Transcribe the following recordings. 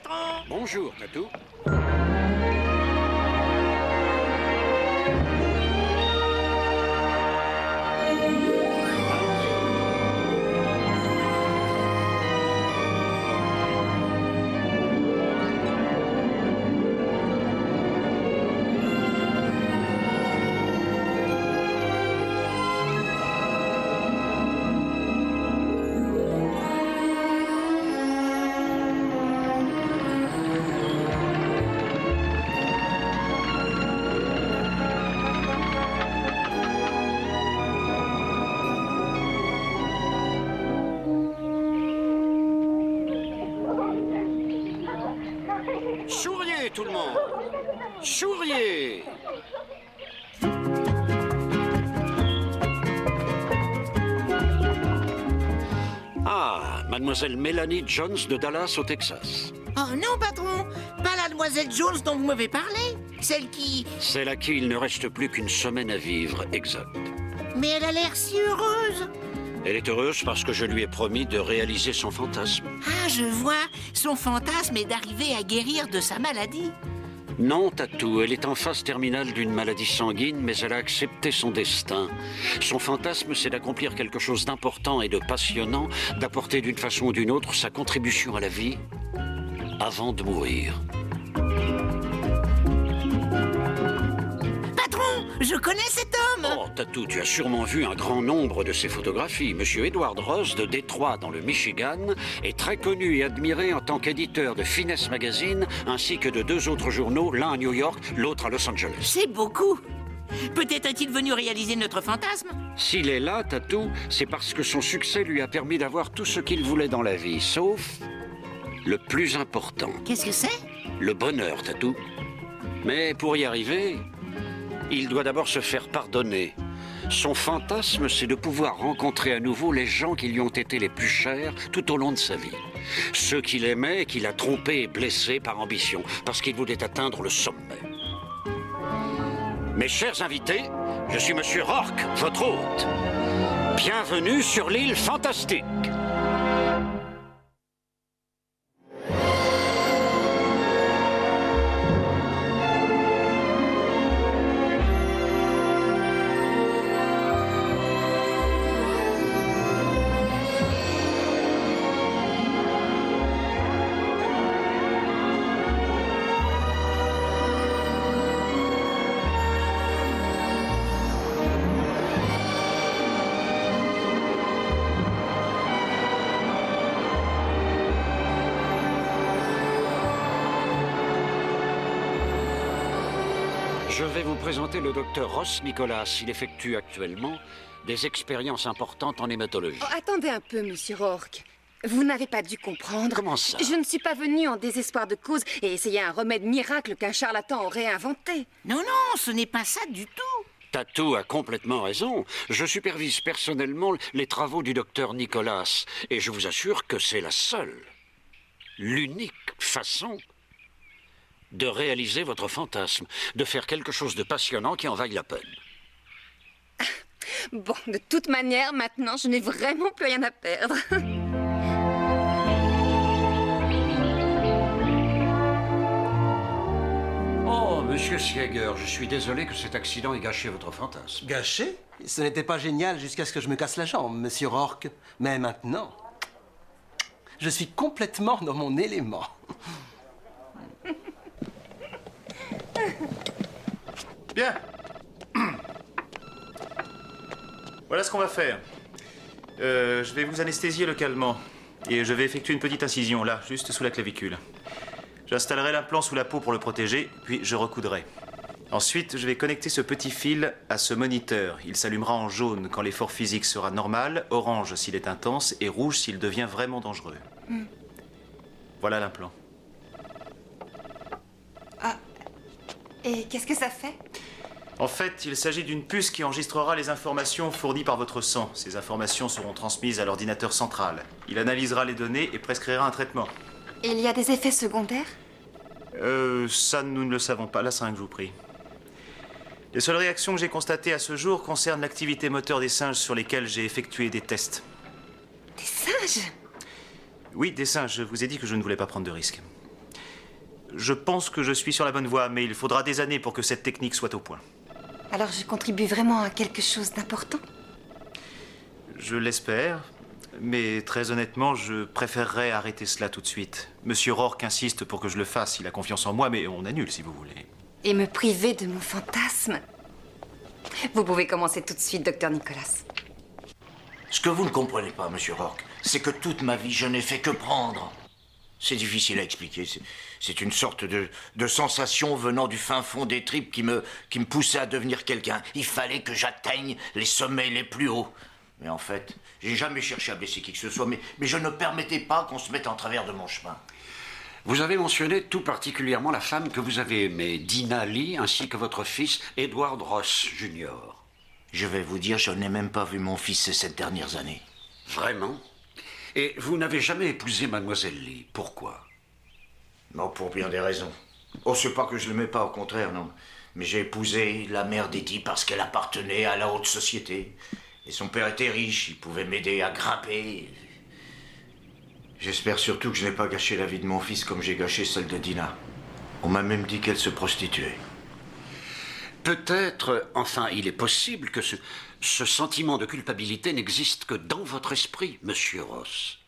patron. Bonjour, Tatou. Souriez, tout le monde. Souriez. Ah, mademoiselle Mélanie Jones de Dallas, au Texas. Oh non, patron. Pas la demoiselle Jones dont vous m'avez parlé. Celle qui... Celle à qui il ne reste plus qu'une semaine à vivre, exact. Mais elle a l'air si heureuse. Elle est heureuse parce que je lui ai promis de réaliser son fantasme. Ah, je vois. Son fantasme est d'arriver à guérir de sa maladie. Non, Tatou, elle est en phase terminale d'une maladie sanguine, mais elle a accepté son destin. Son fantasme, c'est d'accomplir quelque chose d'important et de passionnant, d'apporter d'une façon ou d'une autre sa contribution à la vie avant de mourir. Patron, je connais cet homme. Oh, Tatou, tu as sûrement vu un grand nombre de ses photographies. Monsieur Edward Ross de Détroit, dans le Michigan, est très connu et admiré en tant qu'éditeur de Finesse Magazine, ainsi que de 2 autres journaux, l'un à New York, l'autre à Los Angeles. C'est beaucoup. Peut-être est-il venu réaliser notre fantasme. S'il est là, Tatou, c'est parce que son succès lui a permis d'avoir tout ce qu'il voulait dans la vie, sauf le plus important. Qu'est-ce que c'est? Le bonheur, Tatou. Mais pour y arriver, il doit d'abord se faire pardonner. Son fantasme, c'est de pouvoir rencontrer à nouveau les gens qui lui ont été les plus chers tout au long de sa vie. Ceux qu'il aimait et qu'il a trompés et blessés par ambition, parce qu'il voulait atteindre le sommet. Mes chers invités, je suis Monsieur Rourke, votre hôte. Bienvenue sur l'île fantastique. Je vais vous présenter le docteur Ross Nicholas. Il effectue actuellement des expériences importantes en hématologie. Oh, attendez un peu, monsieur Rourke. Vous n'avez pas dû comprendre. Comment ça? Je ne suis pas venu en désespoir de cause et essayer un remède miracle qu'un charlatan aurait inventé. Non, non, ce n'est pas ça du tout. Tatou a complètement raison. Je supervise personnellement les travaux du docteur Nicholas. Et je vous assure que c'est la seule, l'unique façon de réaliser votre fantasme, de faire quelque chose de passionnant qui en vaille la peine. Bon, de toute manière, maintenant, je n'ai vraiment plus rien à perdre. Oh, monsieur Sieger, je suis désolé que cet accident ait gâché votre fantasme. Gâché? Ce n'était pas génial jusqu'à ce que je me casse la jambe, monsieur Rourke. Mais maintenant, je suis complètement dans mon élément. Bien. Voilà ce qu'on va faire. Je vais vous anesthésier localement. Et je vais effectuer une petite incision, là, juste sous la clavicule. J'installerai l'implant sous la peau pour le protéger, puis je recoudrai. Ensuite, je vais connecter ce petit fil à ce moniteur. Il s'allumera en jaune quand l'effort physique sera normal, orange s'il est intense et rouge s'il devient vraiment dangereux. Voilà l'implant. Et qu'est-ce que ça fait? En fait, il s'agit d'une puce qui enregistrera les informations fournies par votre sang. Ces informations seront transmises à l'ordinateur central. Il analysera les données et prescrira un traitement. Il y a des effets secondaires? Ça, nous ne le savons pas. La 5, je vous prie. Les seules réactions que j'ai constatées à ce jour concernent l'activité moteur des singes sur lesquels j'ai effectué des tests. Des singes? Oui, des singes. Je vous ai dit que je ne voulais pas prendre de risques. Je pense que je suis sur la bonne voie, mais il faudra des années pour que cette technique soit au point. Alors je contribue vraiment à quelque chose d'important? Je l'espère, mais très honnêtement, je préférerais arrêter cela tout de suite. Monsieur Rourke insiste pour que je le fasse, il a confiance en moi, mais on annule si vous voulez. Et me priver de mon fantasme? Vous pouvez commencer tout de suite, docteur Nicolas. Ce que vous ne comprenez pas, monsieur Rourke, c'est que toute ma vie, je n'ai fait que prendre. C'est difficile à expliquer. C'est une sorte de sensation venant du fin fond des tripes qui me poussait à devenir quelqu'un. Il fallait que j'atteigne les sommets les plus hauts. Mais en fait, j'ai jamais cherché à blesser qui que ce soit, mais je ne permettais pas qu'on se mette en travers de mon chemin. Vous avez mentionné tout particulièrement la femme que vous avez aimée, Dina Lee, ainsi que votre fils, Edward Ross Jr. Je vais vous dire, je n'ai même pas vu mon fils ces 7 dernières années. Vraiment? Et vous n'avez jamais épousé Mademoiselle Lee. Pourquoi? Non, pour bien des raisons. Oh, c'est pas que je l'aimais pas, au contraire, non. Mais j'ai épousé la mère d'Eddie parce qu'elle appartenait à la haute société. Et son père était riche, il pouvait m'aider à grimper. J'espère surtout que je n'ai pas gâché la vie de mon fils comme j'ai gâché celle de Dina. On m'a même dit qu'elle se prostituait. Peut-être, enfin, il est possible que ce sentiment de culpabilité n'existe que dans votre esprit, monsieur Ross.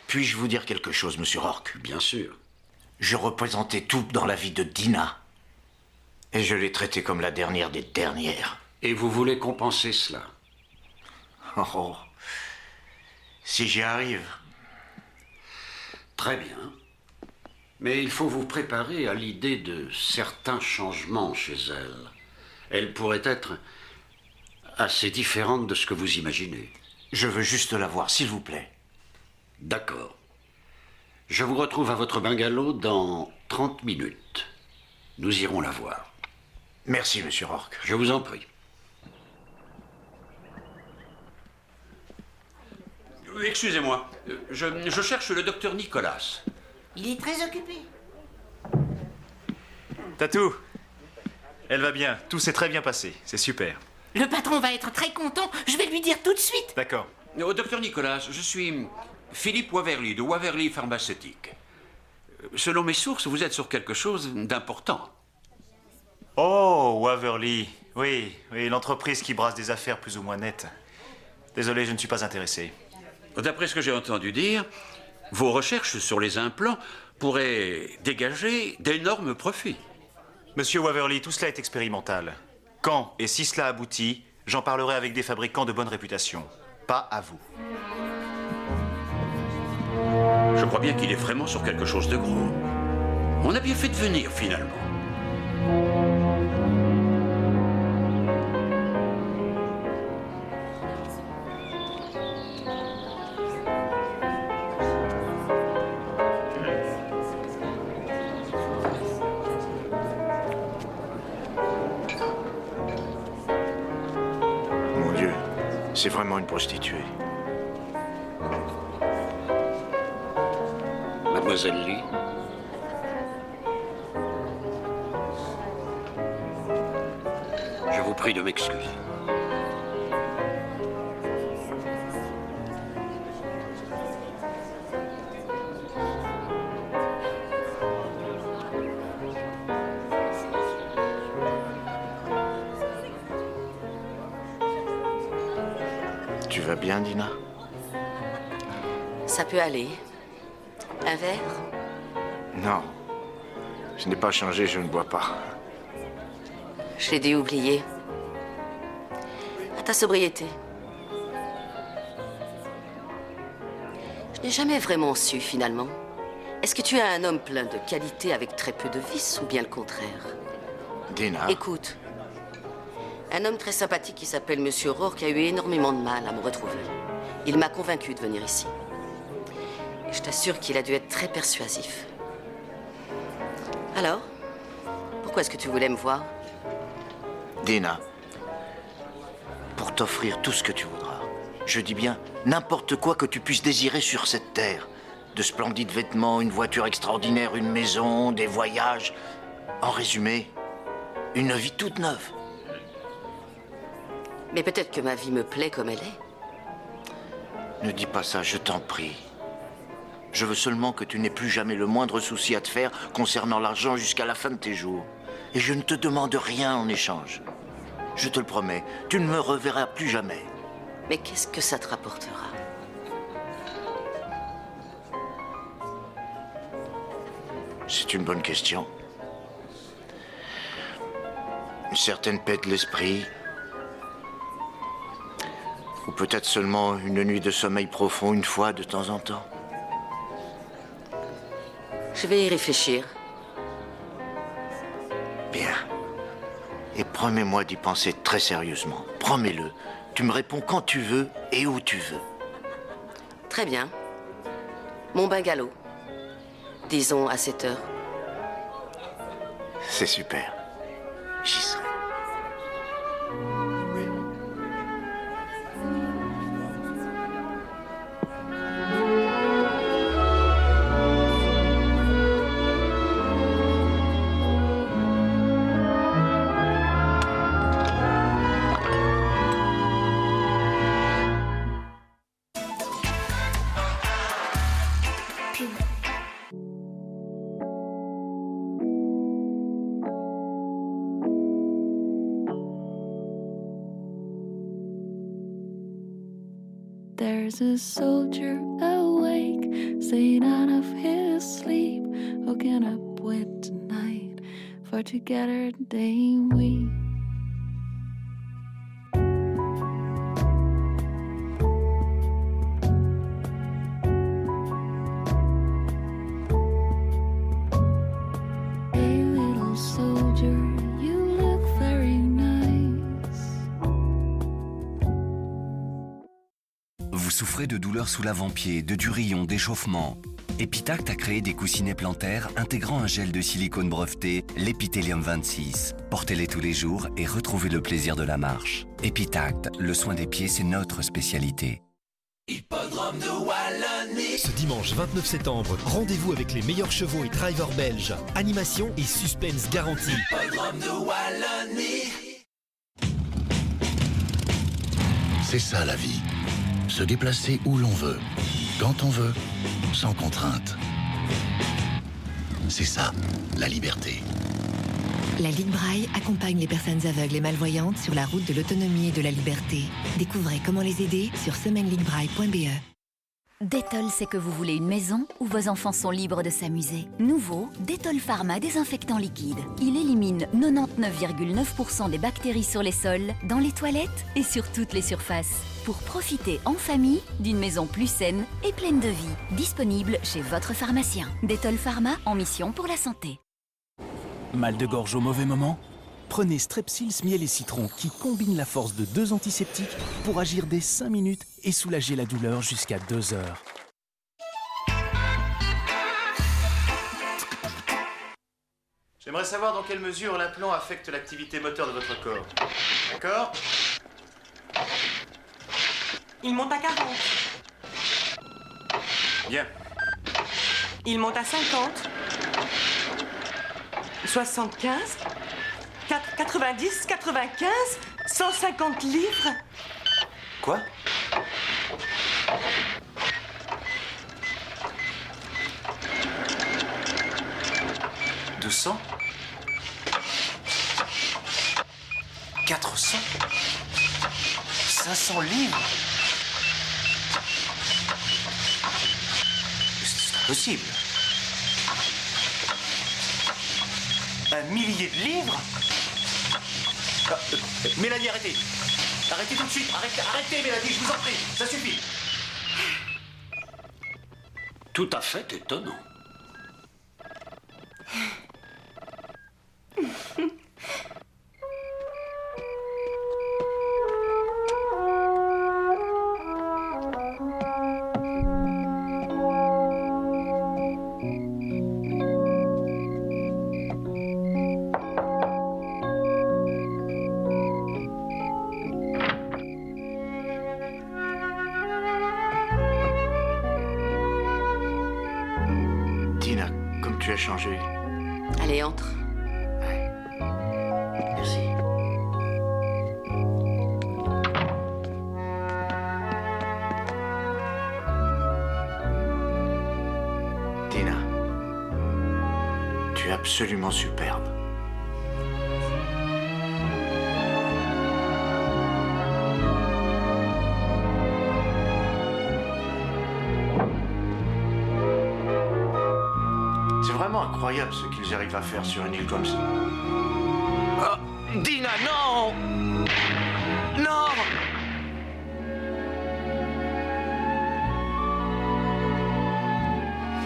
Puis-je vous dire quelque chose, monsieur Rourke? Bien sûr. Je représentais tout dans la vie de Dina. Et je l'ai traitée comme la dernière des dernières. Et vous voulez compenser cela? Oh, si j'y arrive. Très bien. Mais il faut vous préparer à l'idée de certains changements chez elle. Elle pourrait être assez différente de ce que vous imaginez. Je veux juste la voir, s'il vous plaît. D'accord. Je vous retrouve à votre bungalow dans 30 minutes. Nous irons la voir. Merci, monsieur Rourke. Je vous en prie. Excusez-moi, je cherche le docteur Nicolas. Il est très occupé. Tatou, elle va bien, tout s'est très bien passé, c'est super. Le patron va être très content. Je vais lui dire tout de suite. D'accord. Docteur Nicolas, je suis Philippe Waverly de Waverly Pharmaceutique. Selon mes sources, vous êtes sur quelque chose d'important. Oh, Waverly. Oui, l'entreprise qui brasse des affaires plus ou moins nettes. Désolé, je ne suis pas intéressé. D'après ce que j'ai entendu dire, vos recherches sur les implants pourraient dégager d'énormes profits. Monsieur Waverly, tout cela est expérimental. Quand et si cela aboutit, j'en parlerai avec des fabricants de bonne réputation. Pas à vous. Je crois bien qu'il est vraiment sur quelque chose de gros. On a bien fait de venir, finalement. Mon Dieu, c'est vraiment une prostituée. Mademoiselle Lee. Je vous prie de m'excuser. Tu vas bien, Dina? Ça peut aller. Un verre? Non. Je n'ai pas changé, je ne bois pas. Je l'ai dû oublier. À ta sobriété. Je n'ai jamais vraiment su, finalement. Est-ce que tu es un homme plein de qualités avec très peu de vices, ou bien le contraire? Dina? Écoute, un homme très sympathique qui s'appelle Monsieur Rourke a eu énormément de mal à me retrouver. Il m'a convaincu de venir ici. Et je t'assure qu'il a dû être très persuasif. Alors, pourquoi est-ce que tu voulais me voir? Dina, pour t'offrir tout ce que tu voudras. Je dis bien n'importe quoi que tu puisses désirer sur cette terre. De splendides vêtements, une voiture extraordinaire, une maison, des voyages. En résumé, une vie toute neuve. Mais peut-être que ma vie me plaît comme elle est. Ne dis pas ça, je t'en prie. Je veux seulement que tu n'aies plus jamais le moindre souci à te faire concernant l'argent jusqu'à la fin de tes jours. Et je ne te demande rien en échange. Je te le promets, tu ne me reverras plus jamais. Mais qu'est-ce que ça te rapportera? C'est une bonne question. Une certaine paix de l'esprit. Ou peut-être seulement une nuit de sommeil profond une fois de temps en temps. Je vais y réfléchir. Bien. Et promets-moi d'y penser très sérieusement. Promets-le. Tu me réponds quand tu veux et où tu veux. Très bien. Mon bungalow. Disons à 7 heures. C'est super. J'y serai. There's a soldier awake, staying out of his sleep, hooking up with tonight, for together they weep. Hey little soldier, you look very nice. Vous souffrez de douleurs sous l'avant-pied, de durillons, d'échauffement. Epitact a créé des coussinets plantaires intégrant un gel de silicone breveté, l'Epithélium 26. Portez-les tous les jours et retrouvez le plaisir de la marche. Epitact, le soin des pieds, c'est notre spécialité. Hippodrome de Wallonie. Ce dimanche 29 septembre, rendez-vous avec les meilleurs chevaux et drivers belges. Animation et suspense garantis. Hippodrome de Wallonie. C'est ça la vie. Se déplacer où l'on veut, quand on veut, sans contrainte. C'est ça, la liberté. La Ligue Braille accompagne les personnes aveugles et malvoyantes sur la route de l'autonomie et de la liberté. Découvrez comment les aider sur semaineliguebraille.be. Dettol sait que vous voulez une maison où vos enfants sont libres de s'amuser. Nouveau, Dettol Pharma désinfectant liquide. Il élimine 99,9% des bactéries sur les sols, dans les toilettes et sur toutes les surfaces. Pour profiter en famille d'une maison plus saine et pleine de vie. Disponible chez votre pharmacien. Dettol Pharma en mission pour la santé. Mal de gorge au mauvais moment? Prenez Strepsils miel et citron qui combine la force de 2 antiseptiques pour agir dès 5 minutes et soulager la douleur jusqu'à 2 heures. J'aimerais savoir dans quelle mesure l'implant affecte l'activité moteur de votre corps. D'accord? Il monte à 40. Bien. Il monte à 50. 75. 90, 95, 150 livres. Quoi? « 200 400 500 livres. C'est impossible. Un millier de livres. Mélanie, arrêtez. Arrêtez tout de suite. Arrêtez, Mélanie, je vous en prie. Ça suffit. Tout à fait étonnant. Tina, comme tu as changé. Allez, entre. Merci. absolument superbe. C'est vraiment incroyable ce qu'ils arrivent à faire sur une île comme ça. Oh, Dina, non! Non!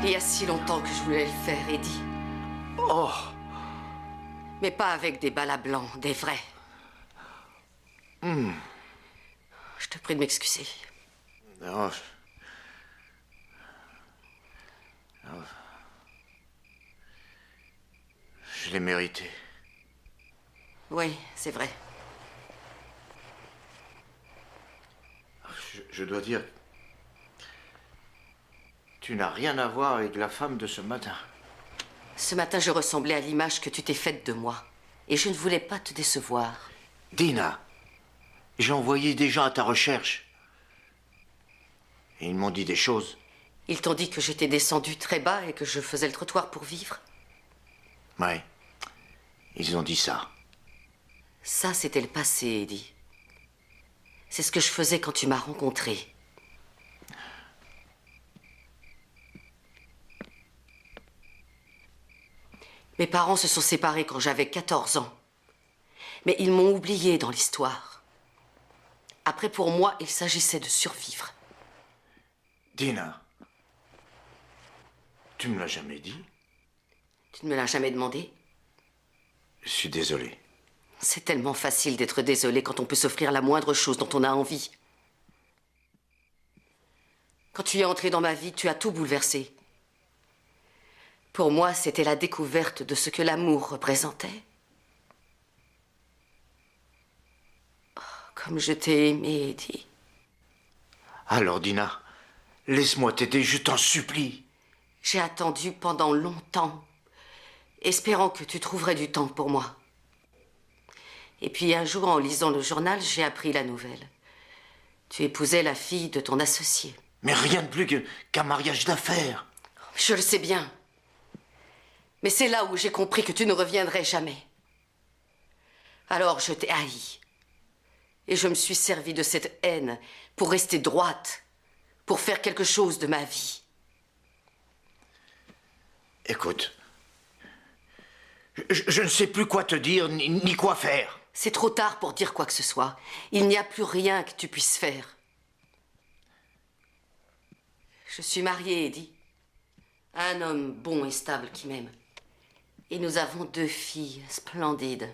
Il y a si longtemps que je voulais le faire, Eddie. Oh! Mais pas avec des balles à blanc, des vrais. Je te prie de m'excuser. Oh. Je l'ai mérité. Oui, c'est vrai. Je dois dire... Tu n'as rien à voir avec la femme de ce matin. Ce matin, je ressemblais à l'image que tu t'es faite de moi. Et je ne voulais pas te décevoir. Dina, j'ai envoyé des gens à ta recherche. Et ils m'ont dit des choses. Ils t'ont dit que j'étais descendue très bas et que je faisais le trottoir pour vivre? Ouais, ils ont dit ça. Ça, c'était le passé, Eddie. C'est ce que je faisais quand tu m'as rencontré. Mes parents se sont séparés quand j'avais 14 ans. Mais ils m'ont oublié dans l'histoire. Après, pour moi, il s'agissait de survivre. Dina, tu me l'as jamais dit? Tu ne me l'as jamais demandé? Je suis désolé. C'est tellement facile d'être désolé quand on peut s'offrir la moindre chose dont on a envie. Quand tu es entré dans ma vie, tu as tout bouleversé. Pour moi, c'était la découverte de ce que l'amour représentait. Oh, comme je t'ai aimé, Eddie. Alors, Dina, laisse-moi t'aider, je t'en supplie. J'ai attendu pendant longtemps, espérant que tu trouverais du temps pour moi. Et puis un jour, en lisant le journal, j'ai appris la nouvelle. Tu épousais la fille de ton associé. Mais rien de plus qu'un mariage d'affaires. Je le sais bien. Mais c'est là où j'ai compris que tu ne reviendrais jamais. Alors je t'ai haï. Et je me suis servi de cette haine pour rester droite, pour faire quelque chose de ma vie. Écoute, je ne sais plus quoi te dire, ni quoi faire. C'est trop tard pour dire quoi que ce soit. Il n'y a plus rien que tu puisses faire. Je suis mariée, Eddie. À un homme bon et stable qui m'aime. Et nous avons 2 filles splendides.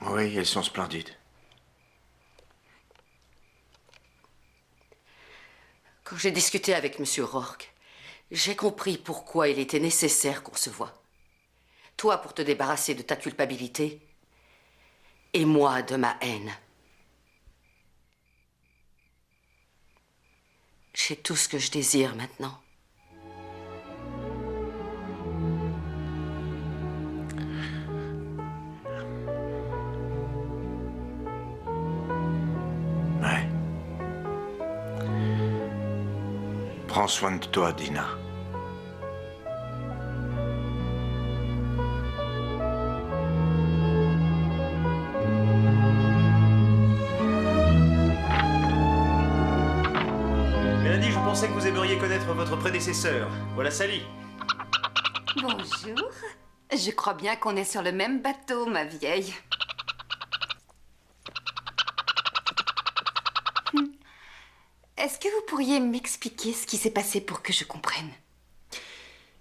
Oui, elles sont splendides. Quand j'ai discuté avec M. Rourke, j'ai compris pourquoi il était nécessaire qu'on se voie. Toi pour te débarrasser de ta culpabilité, et moi de ma haine. J'ai tout ce que je désire maintenant. Ouais. Prends soin de toi, Dina. Mélanie, je pensais que vous aimeriez connaître votre prédécesseur. Voilà Sally. Bonjour. Je crois bien qu'on est sur le même bateau, ma vieille. Est-ce que vous pourriez m'expliquer ce qui s'est passé pour que je comprenne?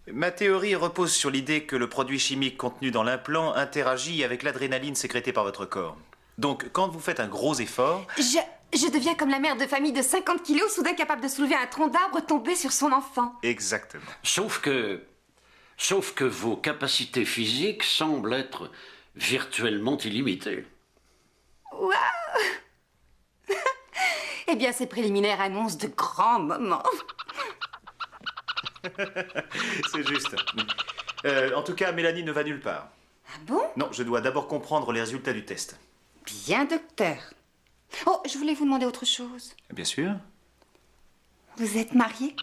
Ma théorie repose sur l'idée que le produit chimique contenu dans l'implant interagit avec l'adrénaline sécrétée par votre corps. Donc, quand vous faites un gros effort... Je deviens comme la mère de famille de 50 kilos, soudain capable de soulever un tronc d'arbre tombé sur son enfant. Exactement. Sauf que vos capacités physiques semblent être virtuellement illimitées. Waouh! Eh bien, ces préliminaires annoncent de grands moments. C'est juste. En tout cas, Mélanie ne va nulle part. Ah bon? Non, je dois d'abord comprendre les résultats du test. Bien, docteur. Oh, je voulais vous demander autre chose. Bien sûr. Vous êtes marié?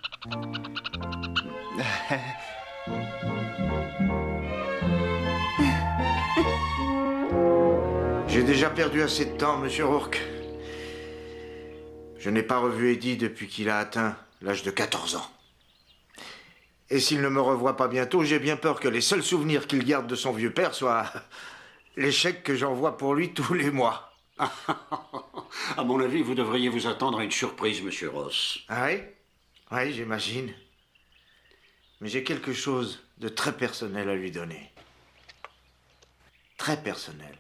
J'ai déjà perdu assez de temps, monsieur Rourke. Je n'ai pas revu Eddie depuis qu'il a atteint l'âge de 14 ans. Et s'il ne me revoit pas bientôt, j'ai bien peur que les seuls souvenirs qu'il garde de son vieux père soient les chèques que j'envoie pour lui tous les mois. À mon avis, vous devriez vous attendre à une surprise, monsieur Ross. Ah oui? Oui, j'imagine. Mais j'ai quelque chose de très personnel à lui donner. Très personnel.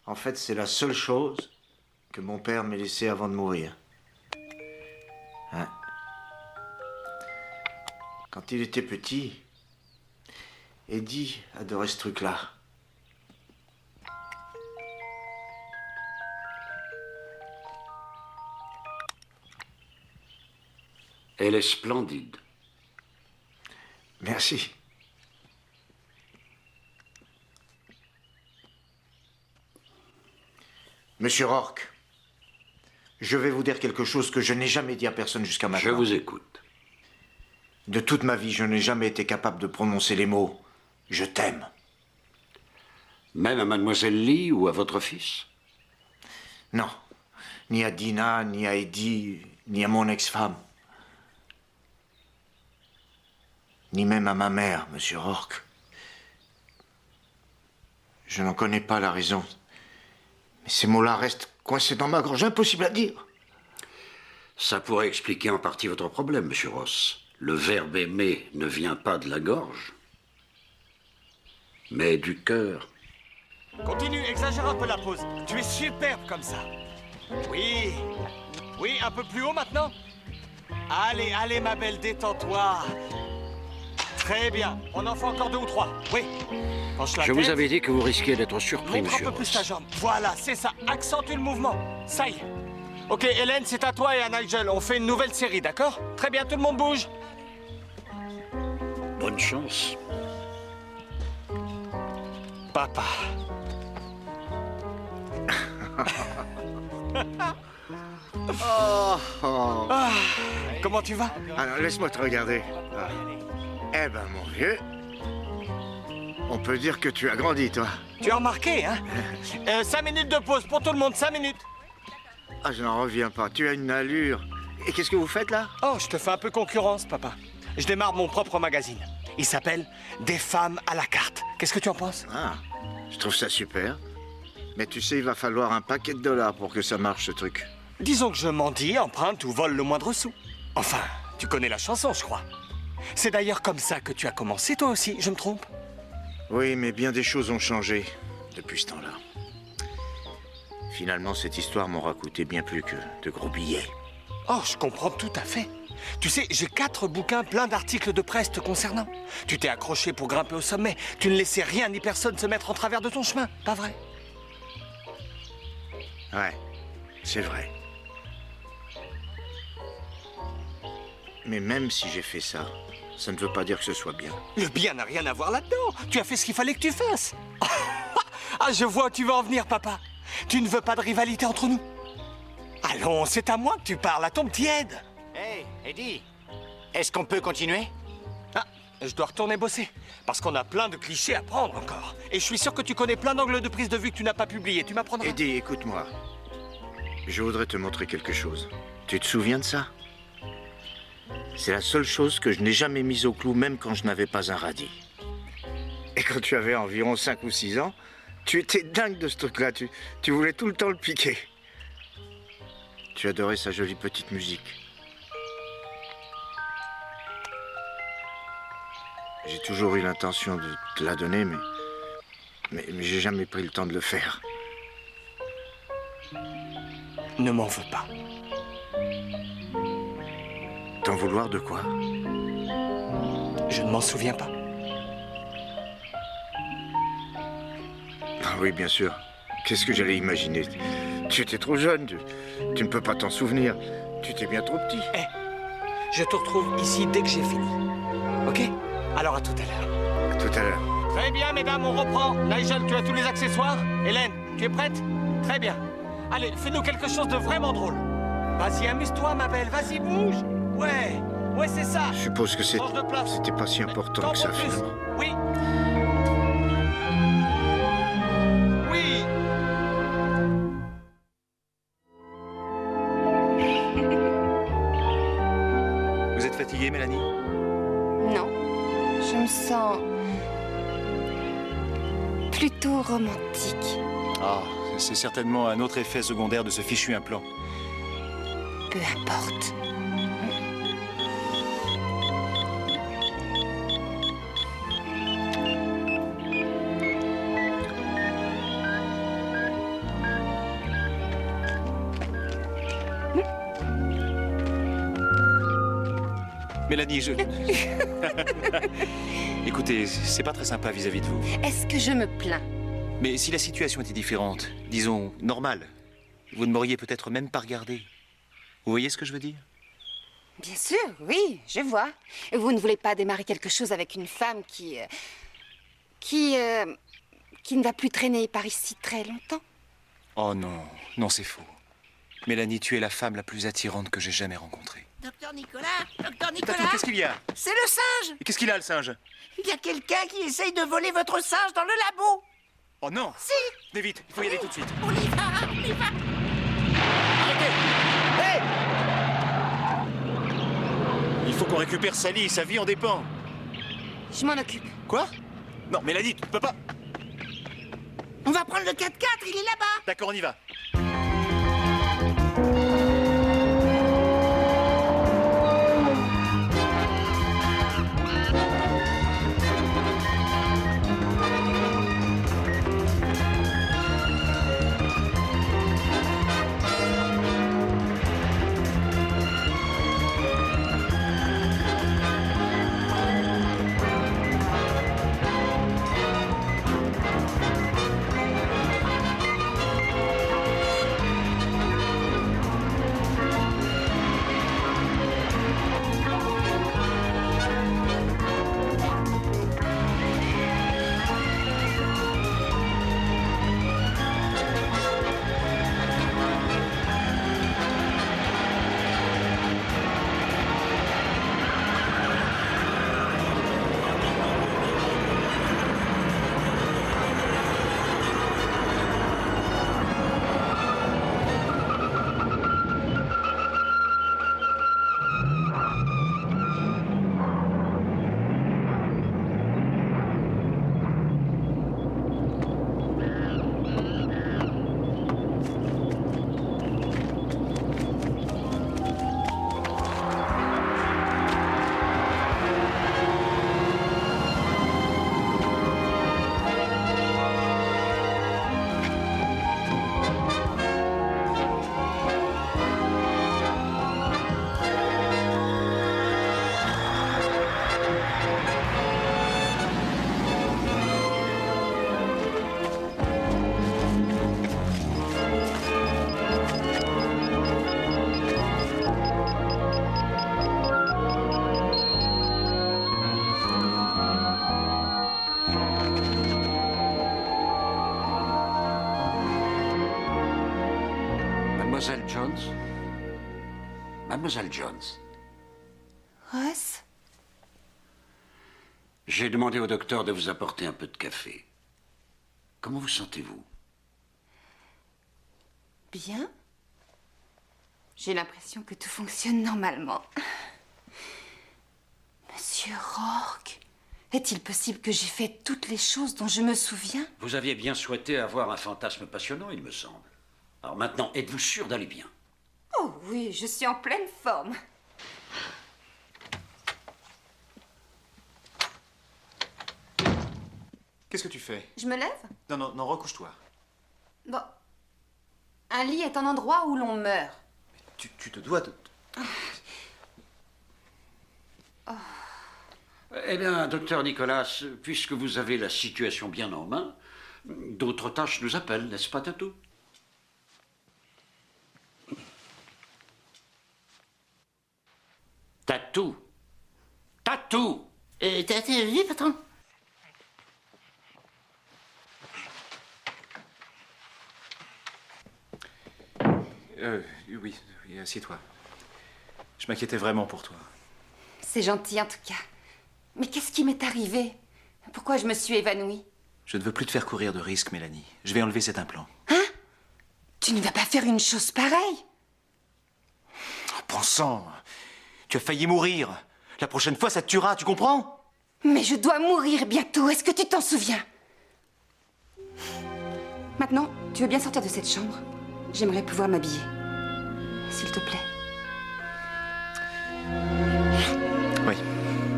En fait, c'est la seule chose que mon père m'ait laissée avant de mourir. Hein? Quand il était petit, Eddie adorait ce truc-là. Elle est splendide. Merci. Monsieur Rourke, je vais vous dire quelque chose que je n'ai jamais dit à personne jusqu'à maintenant. Je vous écoute. De toute ma vie, je n'ai jamais été capable de prononcer les mots « je t'aime ». Même à Mademoiselle Lee ou à votre fils? Non. Ni à Dina, ni à Eddie, ni à mon ex-femme. Ni même à ma mère, monsieur Rourke. Je n'en connais pas la raison. Mais ces mots-là restent coincés dans ma gorge, impossible à dire. Ça pourrait expliquer en partie votre problème, monsieur Ross. Le verbe aimer ne vient pas de la gorge, mais du cœur. Continue, exagère un peu la pose. Tu es superbe comme ça. Oui. Oui, un peu plus haut maintenant. Allez, allez, ma belle, détends-toi. Très bien. On en fait encore 2 ou 3. Oui. Penche la Je tête. vous avais dit que vous risquiez d'être surpris, Montre monsieur un peu plus Ross. ta jambe. Voilà, c'est ça. Accentue le mouvement. Ça y est. Ok, Hélène, c'est à toi et à Nigel. On fait une nouvelle série, d'accord? Très bien, tout le monde bouge. Bonne chance. Papa. Ah, comment tu vas? Alors, laisse-moi te regarder. Ah. Eh ben, mon vieux, on peut dire que tu as grandi, toi. Tu as remarqué, hein? 5 minutes de pause pour tout le monde, 5 minutes. Ah, je n'en reviens pas. Tu as une allure. Et qu'est-ce que vous faites, là? Oh, je te fais un peu concurrence, papa. Je démarre mon propre magazine. Il s'appelle Des femmes à la carte. Qu'est-ce que tu en penses? Ah, je trouve ça super. Mais tu sais, il va falloir un paquet de dollars pour que ça marche, ce truc. Disons que je mendie, emprunte ou vole le moindre sou. Enfin, tu connais la chanson, je crois. C'est d'ailleurs comme ça que tu as commencé, toi aussi, je me trompe? Oui, mais bien des choses ont changé depuis ce temps-là. Finalement, cette histoire m'aura coûté bien plus que de gros billets. Oh, je comprends tout à fait. Tu sais, j'ai 4 bouquins pleins d'articles de presse te concernant. Tu t'es accroché pour grimper au sommet. Tu ne laissais rien ni personne se mettre en travers de ton chemin, pas vrai? Ouais, c'est vrai. Mais même si j'ai fait ça, ça ne veut pas dire que ce soit bien. Le bien n'a rien à voir là-dedans. Tu as fait ce qu'il fallait que tu fasses. Ah, je vois où tu veux en venir, papa. Tu ne veux pas de rivalité entre nous. Allons, c'est à moi que tu parles, à ton petit aide. Hey, Eddie, est-ce qu'on peut continuer? Ah, je dois retourner bosser. Parce qu'on a plein de clichés à prendre encore. Et je suis sûr que tu connais plein d'angles de prise de vue que tu n'as pas publiés. Tu m'apprendras. Eddie, écoute-moi. Je voudrais te montrer quelque chose. Tu te souviens de ça? C'est la seule chose que je n'ai jamais mise au clou, même quand je n'avais pas un radis. Et quand tu avais environ 5 ou 6 ans, tu étais dingue de ce truc-là. Tu voulais tout le temps le piquer. Tu adorais sa jolie petite musique. J'ai toujours eu l'intention de te la donner, mais j'ai jamais pris le temps de le faire. Ne m'en veux pas. T'en vouloir de quoi? Je ne m'en souviens pas. Ah oui, bien sûr. Qu'est-ce que j'allais imaginer? Tu étais trop jeune, tu ne peux pas t'en souvenir. Tu étais bien trop petit. Je te retrouve ici dès que j'ai fini. Ok? Alors à tout à l'heure. À tout à l'heure. Très bien, mesdames, on reprend. Nigel, tu as tous les accessoires? Hélène, tu es prête? Très bien. Allez, fais-nous quelque chose de vraiment drôle. Vas-y, amuse-toi, ma belle. Vas-y, bouge. Ouais, ouais, c'est ça. Je suppose que Change de place. c'était pas si important T'en que ça, prends plus. finalement. Oui. Oui. Vous êtes fatiguée, Mélanie? Non, je me sens plutôt romantique. Ah, c'est certainement un autre effet secondaire de ce fichu implant. Peu importe. Mélanie, je... Écoutez, c'est pas très sympa vis-à-vis de vous. Est-ce que je me plains? Mais si la situation était différente, disons normale, vous ne m'auriez peut-être même pas regardé. Vous voyez ce que je veux dire? Bien sûr, oui, je vois. Vous ne voulez pas démarrer quelque chose avec une femme qui ne va plus traîner par ici très longtemps? Oh non, non, c'est faux. Mélanie, tu es la femme la plus attirante que j'ai jamais rencontrée. Docteur Nicolas, docteur Nicolas. Tatou, qu'est-ce qu'il y a? C'est le singe. Et qu'est-ce qu'il a, le singe? Il y a quelqu'un qui essaye de voler votre singe dans le labo. Oh non! Si. Venez vite, il faut y aller tout de suite. On y va, on y va. Arrêtez! Hé! Il faut qu'on récupère Sally, sa vie en dépend. Je m'en occupe. Quoi? Non, Mélanie, tu peux pas... On va prendre le 4x4, il est là-bas. D'accord, on y va. Mademoiselle Jones? Mademoiselle Jones, Ross? j'ai demandé au docteur de vous apporter un peu de café. Comment vous sentez-vous? Bien. J'ai l'impression que tout fonctionne normalement. Monsieur Rourke, est-il possible que j'ai fait toutes les choses dont je me souviens? Vous aviez bien souhaité avoir un fantasme passionnant, il me semble. Alors maintenant, êtes-vous sûr d'aller bien? Oh oui, je suis en pleine forme. Qu'est-ce que tu fais? Je me lève? Non, non, non, recouche-toi. Bon. Un lit est un endroit où l'on meurt. Tu te dois de... Eh bien, docteur Nicolas, puisque vous avez la situation bien en main, d'autres tâches nous appellent, n'est-ce pas, Tatou? Tatou! Tatou! Oui, patron. Oui, assieds-toi. Je m'inquiétais vraiment pour toi. C'est gentil en tout cas. Mais qu'est-ce qui m'est arrivé? Pourquoi je me suis évanouie? Je ne veux plus te faire courir de risques, Mélanie. Je vais enlever cet implant. Hein? Tu ne vas pas faire une chose pareille? Oh, bon sang, tu as failli mourir. La prochaine fois, ça te tuera, tu comprends? Mais je dois mourir bientôt, est-ce que tu t'en souviens? Maintenant, tu veux bien sortir de cette chambre? J'aimerais pouvoir m'habiller. S'il te plaît. Oui,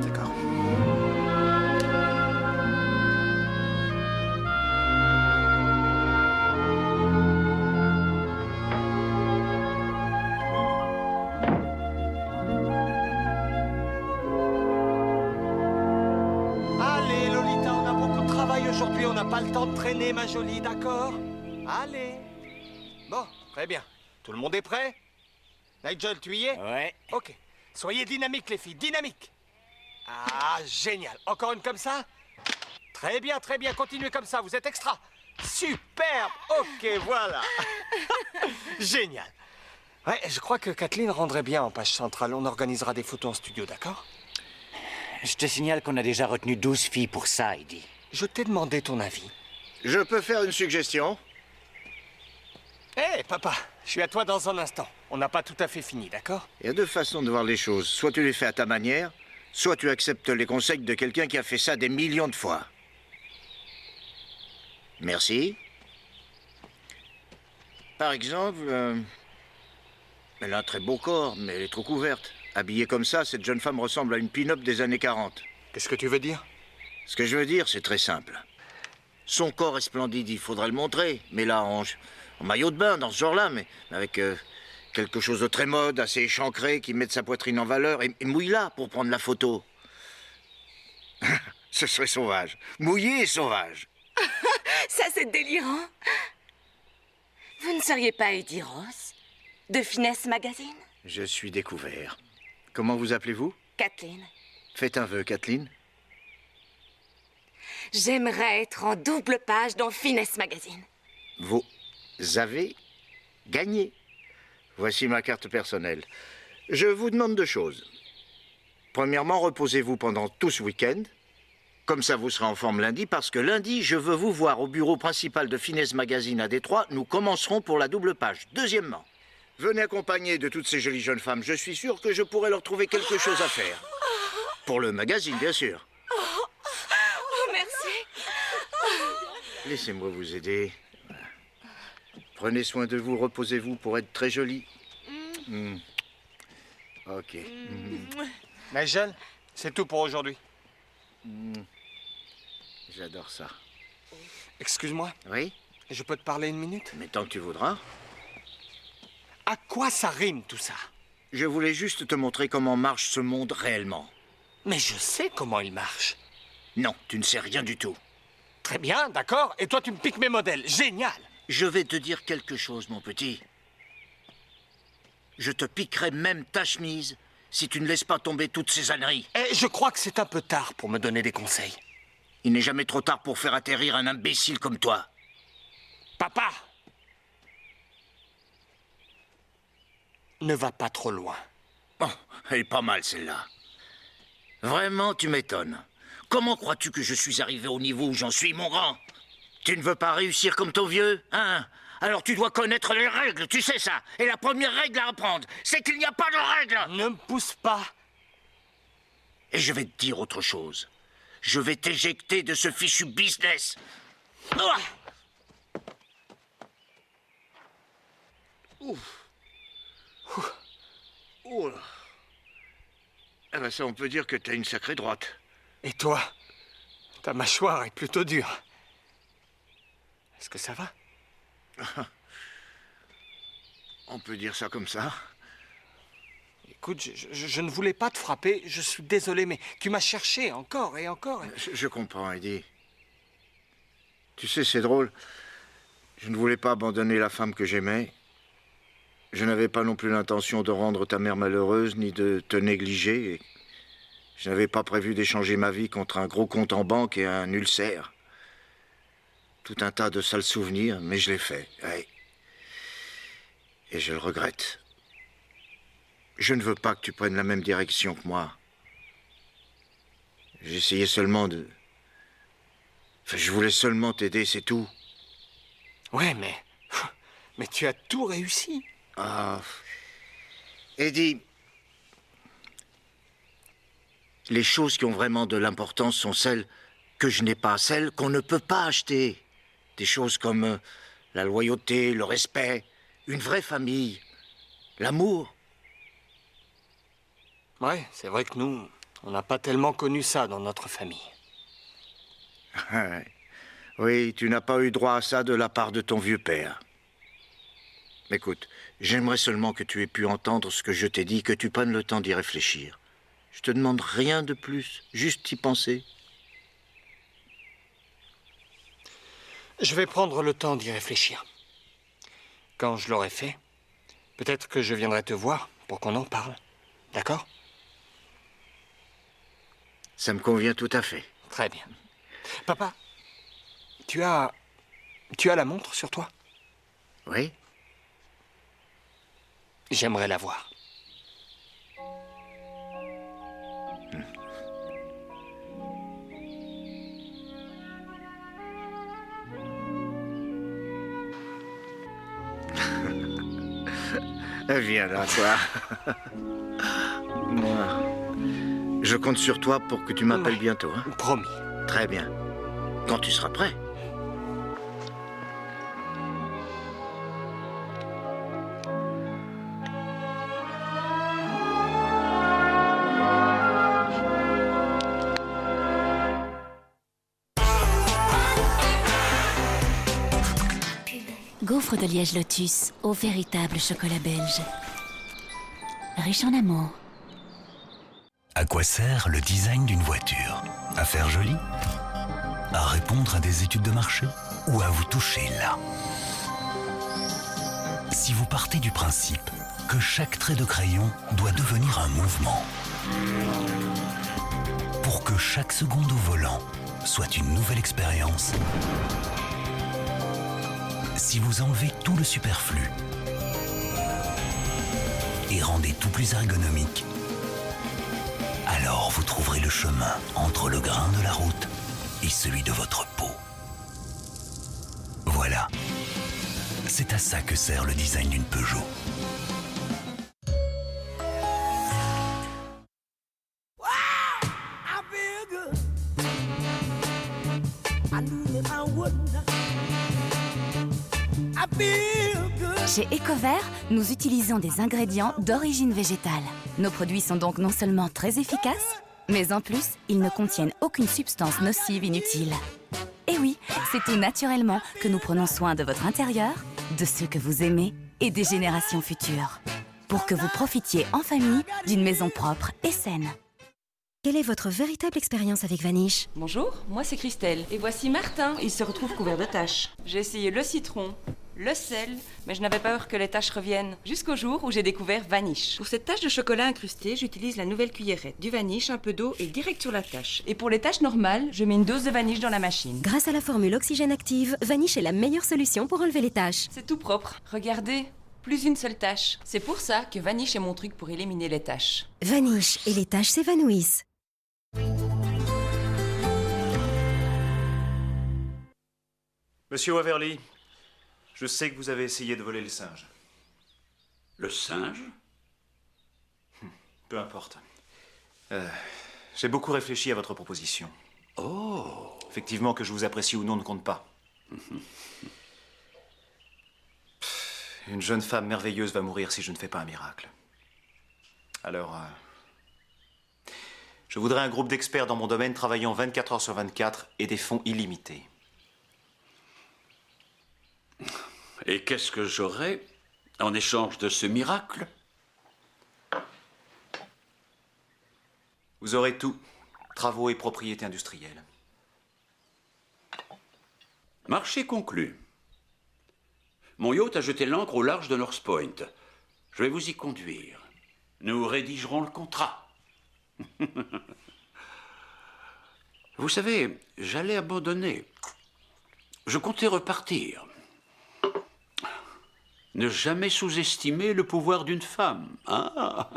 d'accord. Allez, Lolita, on a beaucoup de travail aujourd'hui. On n'a pas le temps de traîner, ma jolie, d'accord? Allez. Bon, très bien. Tout le monde est prêt? Nigel, tu y es? Ouais. Ok. Soyez dynamiques, les filles, dynamiques. Ah, génial. Encore une comme ça? Très bien, continuez comme ça, vous êtes extra. Superbe. Ok, voilà. Génial. Ouais, je crois que Kathleen rendrait bien en page centrale. On organisera des photos en studio, d'accord? Je te signale qu'on a déjà retenu 12 filles pour ça, Eddie. Je t'ai demandé ton avis. Je peux faire une suggestion? Hé, papa, je suis à toi dans un instant. On n'a pas tout à fait fini, d'accord? Il y a deux façons de voir les choses. Soit tu les fais à ta manière, soit tu acceptes les conseils de quelqu'un qui a fait ça des millions de fois. Merci. Par exemple, elle a un très beau corps, mais elle est trop couverte. Habillée comme ça, cette jeune femme ressemble à une pin-up des années 40. Qu'est-ce que tu veux dire? Ce que je veux dire, c'est très simple. Son corps est splendide, il faudrait le montrer. Mais là, en maillot de bain, dans ce genre-là, mais avec quelque chose de très mode, assez échancré, qui mette sa poitrine en valeur. Et mouille-la pour prendre la photo. Ce serait sauvage. Mouillé et sauvage. Ça, c'est délirant. Vous ne seriez pas Eddie Ross, de Finesse Magazine? Je suis découvert. Comment vous appelez-vous? Kathleen. Faites un vœu, Kathleen. J'aimerais être en double page dans Finesse Magazine. Vous avez gagné. Voici ma carte personnelle. Je vous demande deux choses. Premièrement, reposez-vous pendant tout ce week-end. Comme ça, vous serez en forme lundi, parce que lundi, je veux vous voir au bureau principal de Finesse Magazine à Détroit. Nous commencerons pour la double page. Deuxièmement, venez accompagné de toutes ces jolies jeunes femmes. Je suis sûr que je pourrai leur trouver quelque chose à faire. Pour le magazine, bien sûr. Oh, merci. Laissez-moi vous aider. Prenez soin de vous, reposez-vous pour être très jolie. Ok. Nigel, c'est tout pour aujourd'hui. J'adore ça. Excuse-moi. Oui? Je peux te parler une minute? Mais tant que tu voudras. À quoi ça rime, tout ça? Je voulais juste te montrer comment marche ce monde réellement. Mais je sais comment il marche. Non, tu ne sais rien du tout. Très bien, d'accord. Et toi, tu me piques mes modèles. Génial. Je vais te dire quelque chose, mon petit. Je te piquerai même ta chemise si tu ne laisses pas tomber toutes ces âneries. Et je crois que c'est un peu tard pour me donner des conseils. Il n'est jamais trop tard pour faire atterrir un imbécile comme toi. Papa! Ne va pas trop loin. Oh, elle est pas mal, celle-là. Vraiment, tu m'étonnes. Comment crois-tu que je suis arrivé au niveau où j'en suis, mon grand? Tu ne veux pas réussir comme ton vieux, hein? Alors tu dois connaître les règles, tu sais ça. Et la première règle à apprendre, c'est qu'il n'y a pas de règles. Ne me pousse pas. Et je vais te dire autre chose. Je vais t'éjecter de ce fichu business. Ouf. Oh là. Ah ben ça, on peut dire que t'as une sacrée droite. Et toi? Ta mâchoire est plutôt dure. Est-ce que ça va? On peut dire ça comme ça. Écoute, je ne voulais pas te frapper, je suis désolé, mais tu m'as cherché encore et encore. Je comprends, Eddie. Tu sais, c'est drôle. Je ne voulais pas abandonner la femme que j'aimais. Je n'avais pas non plus l'intention de rendre ta mère malheureuse, ni de te négliger. Et je n'avais pas prévu d'échanger ma vie contre un gros compte en banque et un ulcère. Tout un tas de sales souvenirs, mais je l'ai fait. Ouais. Et je le regrette. Je ne veux pas que tu prennes la même direction que moi. J'essayais seulement de... Enfin, je voulais seulement t'aider, c'est tout. Ouais, mais... Mais tu as tout réussi. Ah... Eddie... Les choses qui ont vraiment de l'importance sont celles que je n'ai pas, celles qu'on ne peut pas acheter. Des choses comme la loyauté, le respect, une vraie famille, l'amour. Ouais, c'est vrai que nous, on n'a pas tellement connu ça dans notre famille. Oui, tu n'as pas eu droit à ça de la part de ton vieux père. Écoute, j'aimerais seulement que tu aies pu entendre ce que je t'ai dit, que tu prennes le temps d'y réfléchir. Je te demande rien de plus, juste y penser. Je vais prendre le temps d'y réfléchir. Quand je l'aurai fait, peut-être que je viendrai te voir pour qu'on en parle. D'accord? Ça me convient tout à fait. Très bien. Papa, tu as la montre sur toi? Oui. J'aimerais la voir. Viens là, toi. Je compte sur toi pour que tu m'appelles bientôt. Hein? Promis. Très bien. Quand tu seras prêt. Gaufre de Liège Lotus au véritable chocolat belge. Riche en amour. À quoi sert le design d'une voiture? À faire joli? À répondre à des études de marché? Ou à vous toucher là? Si vous partez du principe que chaque trait de crayon doit devenir un mouvement, pour que chaque seconde au volant soit une nouvelle expérience, si vous enlevez tout le superflu et rendez tout plus ergonomique, alors vous trouverez le chemin entre le grain de la route et celui de votre peau. Voilà. C'est à ça que sert le design d'une Peugeot. Chez Ecovert, nous utilisons des ingrédients d'origine végétale. Nos produits sont donc non seulement très efficaces, mais en plus, ils ne contiennent aucune substance nocive inutile. Et oui, c'est tout naturellement que nous prenons soin de votre intérieur, de ceux que vous aimez et des générations futures. Pour que vous profitiez en famille d'une maison propre et saine. Quelle est votre véritable expérience avec Vanish? Bonjour, moi c'est Christelle. Et voici Martin. Il se retrouve couvert de taches. J'ai essayé le citron, le sel, mais je n'avais pas peur que les taches reviennent. Jusqu'au jour où j'ai découvert Vanish. Pour cette tache de chocolat incrustée, j'utilise la nouvelle cuillerette, du Vanish, un peu d'eau et direct sur la tache. Et pour les taches normales, je mets une dose de Vanish dans la machine. Grâce à la formule Oxygène Active, Vanish est la meilleure solution pour enlever les taches. C'est tout propre. Regardez, plus une seule tache. C'est pour ça que Vanish est mon truc pour éliminer les taches. Vanish, et les taches s'évanouissent. Monsieur Waverly, je sais que vous avez essayé de voler le singe. Le singe? Peu importe. J'ai beaucoup réfléchi à votre proposition. Oh! Effectivement, que je vous apprécie ou non ne compte pas. Une jeune femme merveilleuse va mourir si je ne fais pas un miracle. Alors, je voudrais un groupe d'experts dans mon domaine travaillant 24 heures sur 24 et des fonds illimités. Et qu'est-ce que j'aurai en échange de ce miracle? Vous aurez tout. Travaux et propriétés industrielles. Marché conclu. Mon yacht a jeté l'ancre au large de North Point. Je vais vous y conduire. Nous rédigerons le contrat. Vous savez, j'allais abandonner. Je comptais repartir. Ne jamais sous-estimer le pouvoir d'une femme. Ah.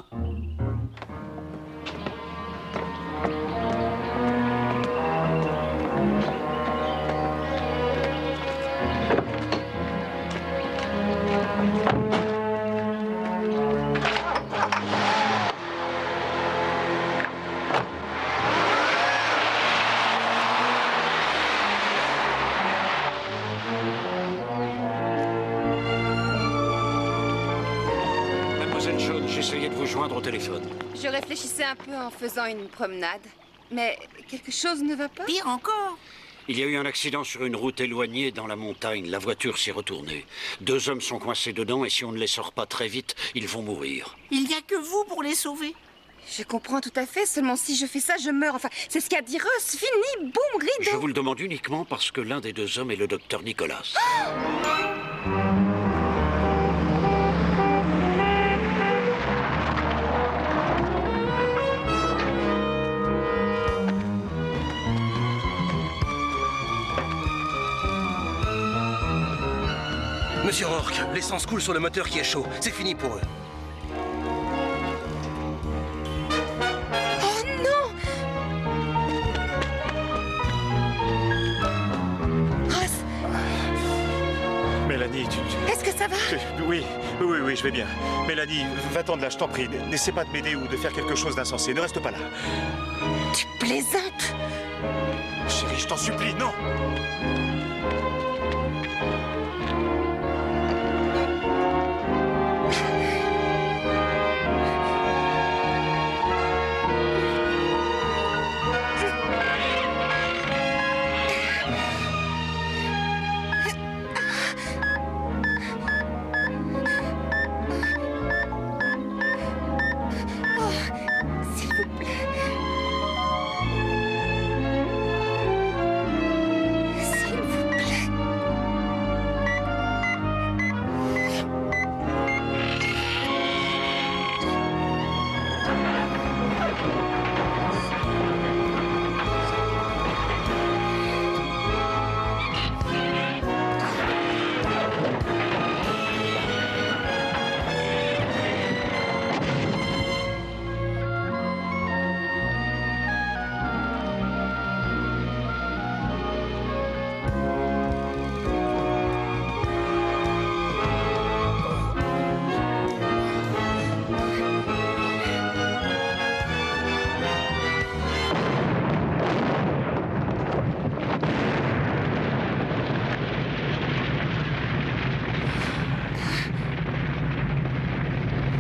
Mademoiselle Jones, j'essayais de vous joindre au téléphone. Je réfléchissais un peu en faisant une promenade. Mais quelque chose ne va pas? Pire encore. Il y a eu un accident sur une route éloignée dans la montagne. La voiture s'est retournée. 2 hommes sont coincés dedans et si on ne les sort pas très vite, ils vont mourir. Il n'y a que vous pour les sauver. Je comprends tout à fait, seulement si je fais ça, je meurs. Enfin, c'est ce qu'a dit Ross. Fini, boum, rideau. Je vous le demande uniquement parce que l'un des 2 hommes est le docteur Nicolas. Monsieur Rourke, l'essence coule sur le moteur qui est chaud. C'est fini pour eux. Oh non! Ross! Mélanie, Est-ce que ça va? Oui, je vais bien. Mélanie, va-t'en de là, je t'en prie. N'essaie pas de m'aider ou de faire quelque chose d'insensé. Ne reste pas là. Tu plaisantes? Chérie, je t'en supplie, non! S'il vous plaît. S'il vous plaît.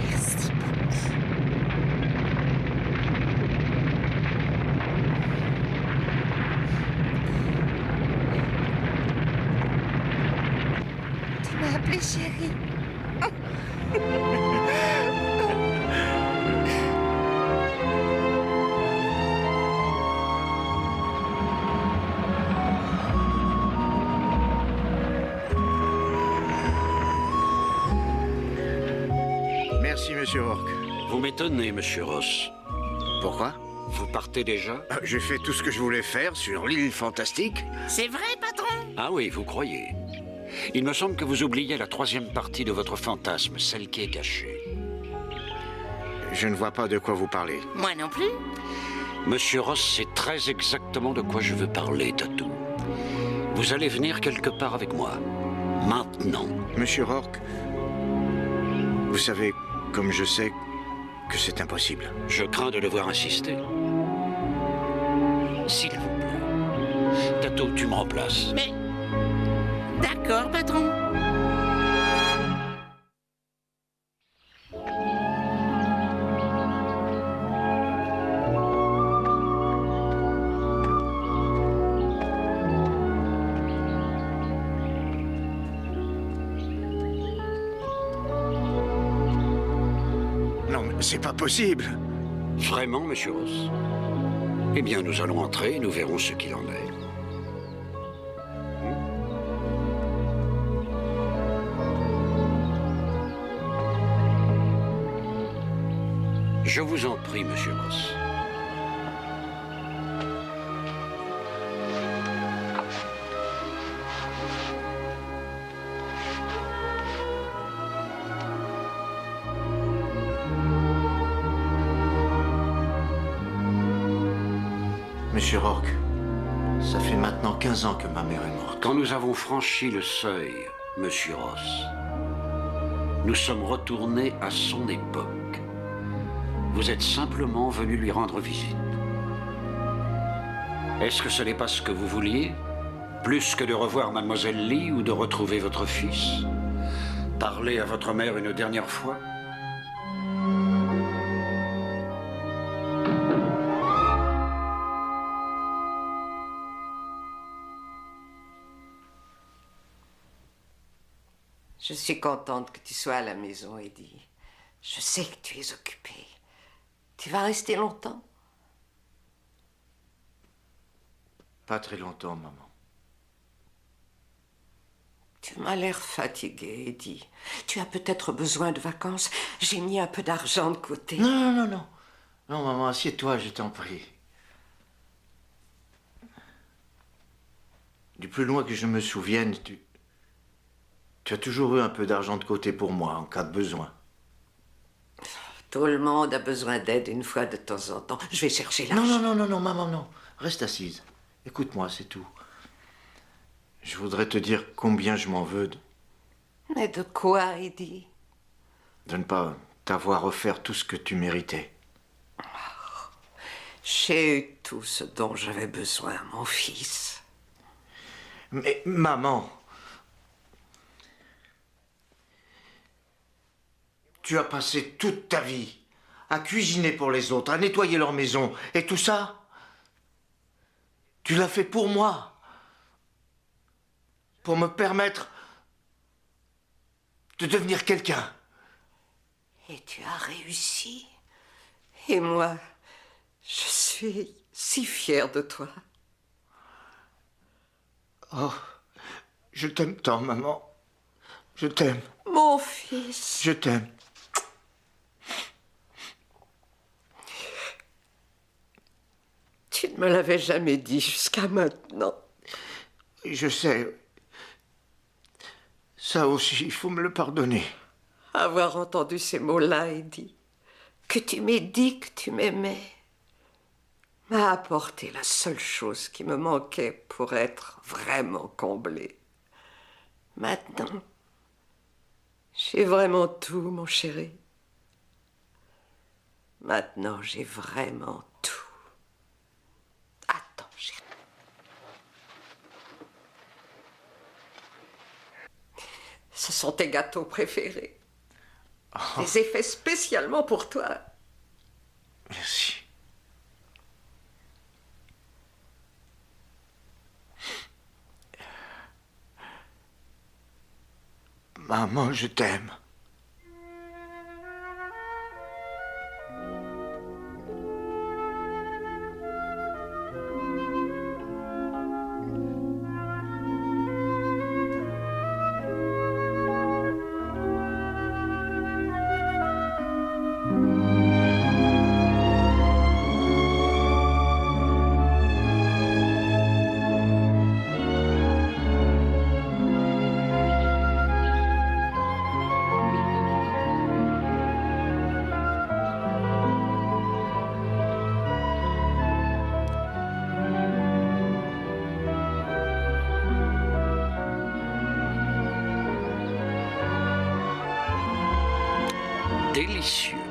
Merci beaucoup. Tu m'as appelé chérie. Merci, monsieur Rourke. Vous m'étonnez, monsieur Ross. Pourquoi? Vous partez déjà? J'ai fait tout ce que je voulais faire sur l'île fantastique. C'est vrai, patron? Ah oui, vous croyez. Il me semble que vous oubliez la 3e partie de votre fantasme, celle qui est cachée. Je ne vois pas de quoi vous parlez. Moi non plus. Monsieur Ross sait très exactement de quoi je veux parler, Tatou. Vous allez venir quelque part avec moi. Maintenant. Monsieur Rourke, vous savez, comme je sais que c'est impossible. Je crains de devoir insister. S'il vous plaît. Tatou, tu me remplaces. Mais... D'accord, patron. Non, mais c'est pas possible. Vraiment, monsieur Ross? Eh bien, nous allons entrer et nous verrons ce qu'il en est. Je vous en prie, monsieur Ross. Monsieur Rourke, ça fait maintenant 15 ans que ma mère est morte. Quand nous avons franchi le seuil, Monsieur Ross, nous sommes retournés à son époque. Vous êtes simplement venu lui rendre visite. Est-ce que ce n'est pas ce que vous vouliez? Plus que de revoir Mademoiselle Lee ou de retrouver votre fils? Parler à votre mère une dernière fois? Je suis contente que tu sois à la maison, Eddie. Je sais que tu es occupé. Tu vas rester longtemps? Pas très longtemps, maman. Tu m'as l'air fatigué, Eddie. Tu as peut-être besoin de vacances. J'ai mis un peu d'argent de côté. Non, non, non, non. Non, maman, assieds-toi, je t'en prie. Du plus loin que je me souvienne, tu as toujours eu un peu d'argent de côté pour moi, en cas de besoin. Tout le monde a besoin d'aide une fois de temps en temps. Je vais chercher l'argent. Non, non, non, non, non, maman, non. Reste assise. Écoute-moi, c'est tout. Je voudrais te dire combien je m'en veux Mais de quoi, Eddie? de ne pas t'avoir offert tout ce que tu méritais. J'ai eu tout ce dont j'avais besoin, mon fils. Mais, maman, tu as passé toute ta vie à cuisiner pour les autres, à nettoyer leur maison, et tout ça, tu l'as fait pour moi. Pour me permettre de devenir quelqu'un. Et tu as réussi. Et moi, je suis si fière de toi. Oh, je t'aime tant, maman. Je t'aime. Mon fils. Je t'aime. Tu ne me l'avais jamais dit jusqu'à maintenant. Je sais. Ça aussi, il faut me le pardonner. Avoir entendu ces mots-là, Eddie, que tu m'aies dit que tu m'aimais, m'a apporté la seule chose qui me manquait pour être vraiment comblée. Maintenant, j'ai vraiment tout, mon chéri. Maintenant, j'ai vraiment tout. Attends, chéri. Ce sont tes gâteaux préférés. Je les ai faits spécialement pour toi. Merci. Maman, je t'aime. Délicieux.